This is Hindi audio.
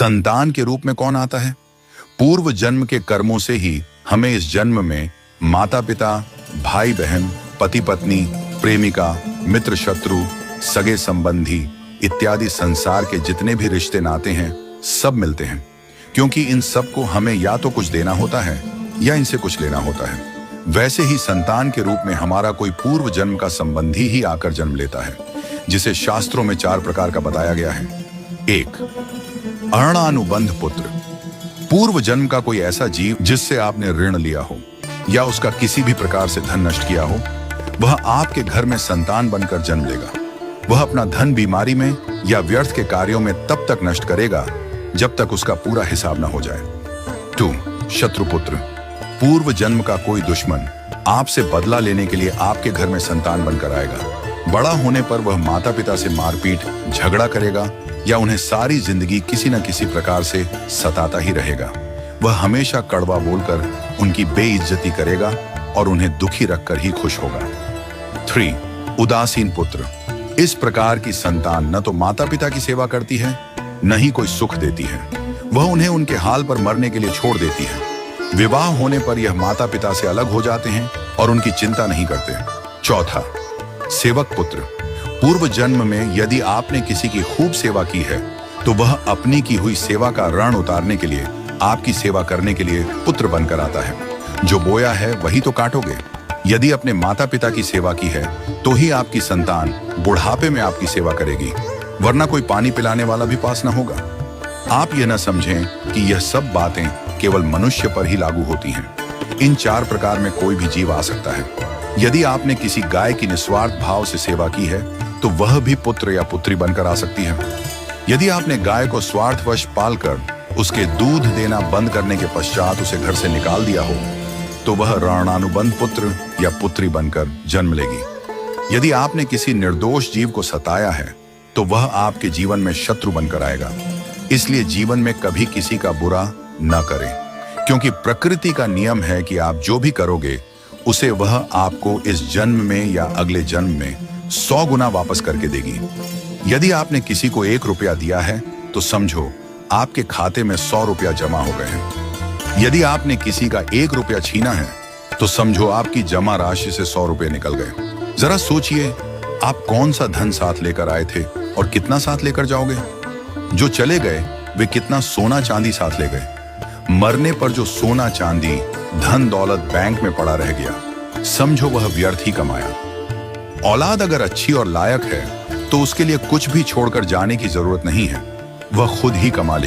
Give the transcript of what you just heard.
संतान के रूप में कौन आता है? पूर्व जन्म के कर्मों से ही हमें इस जन्म में माता पिता, भाई बहन, पति पत्नी, प्रेमिका, मित्र शत्रु, सगे संबंधी इत्यादि संसार के जितने भी रिश्ते नाते हैं सब मिलते हैं, क्योंकि इन सबको हमें या तो कुछ देना होता है या इनसे कुछ लेना होता है। वैसे ही संतान के रूप में हमारा कोई पूर्व जन्म का संबंधी ही आकर जन्म लेता है, जिसे शास्त्रों में 4 प्रकार का बताया गया है। 1. अरणानुबंध पुत्र। पूर्व जन्म का कोई ऐसा जीव जिससे आपने ऋण लिया हो या उसका किसी भी प्रकार से धन नष्ट किया हो, वह आपके घर में संतान बनकर जन्म लेगा। वह अपना धन बीमारी में या व्यर्थ के कार्यों में तब तक नष्ट करेगा जब तक उसका पूरा हिसाब न हो जाए। 2. शत्रुपुत्र। पूर्व जन्म का कोई दुश्मन आपसे बदला लेने के लिए आपके घर में संतान बनकर आएगा। बड़ा होने पर वह माता पिता से मारपीट, झगड़ा करेगा या उन्हें सारी जिंदगी किसी न किसी प्रकार से सताता ही रहेगा। वह हमेशा कड़वा बोलकर उनकी बेइज्जती करेगा और उन्हें दुखी रखकर ही खुश होगा। 3. उदासीन पुत्र। इस प्रकार की संतान न तो माता पिता की सेवा करती है, न ही कोई सुख देती है। वह उन्हें उनके हाल पर मरने के लिए छोड़ देती है। विवाह होने पर यह माता पिता से अलग हो जाते हैं और उनकी चिंता नहीं करते। 4. सेवक पुत्र। पूर्व जन्म में यदि आपने किसी की खूब सेवा की है तो वह अपनी की हुई सेवा का ऋण उतारने के लिए आपकी सेवा करने के लिए पुत्र बनकर आता है। जो बोया है वही तो काटोगे। यदि अपने माता पिता की सेवा की है तो ही आपकी संतान बुढ़ापे में आपकी सेवा करेगी, वरना कोई पानी पिलाने वाला भी पास न होगा। आप यह न समझें कि यह सब बातें केवल मनुष्य पर ही लागू होती हैं। इन 4 प्रकार में कोई भी जीव आ सकता है। यदि आपने किसी गाय की निस्वार्थ भाव से सेवा की है तो वह भी पुत्र या पुत्री बनकर आ सकती है। यदि आपने गाय को स्वार्थवश पालकर उसके दूध देना बंद करने के पश्चात उसे घर से निकाल दिया हो तो वह ऋणानुबंध पुत्र या पुत्री बनकर जन्म लेगी। यदि आपने किसी निर्दोष जीव को सताया है तो वह आपके जीवन में शत्रु बनकर आएगा। इसलिए जीवन में कभी किसी का बुरा न करें, क्योंकि प्रकृति का नियम है कि आप जो भी करोगे उसे वह आपको इस जन्म में या अगले जन्म में 100 गुना वापस करके देगी। यदि आपने किसी को 1 रुपया दिया है तो समझो आपके खाते में 100 रुपया जमा हो गए हैं। यदि आपने किसी का 1 रुपया छीना है तो समझो आपकी जमा राशि से 100 रुपये निकल गए। जरा सोचिए, आप कौन सा धन साथ लेकर आए थे और कितना साथ लेकर जाओगे? जो चले गए वे कितना सोना चांदी साथ ले गए? मरने पर जो सोना चांदी धन दौलत बैंक में पड़ा रह गया, समझो वह व्यर्थ ही कमाया। औलाद अगर अच्छी और लायक है तो उसके लिए कुछ भी छोड़कर जाने की जरूरत नहीं है, वह खुद ही कमा लेगी।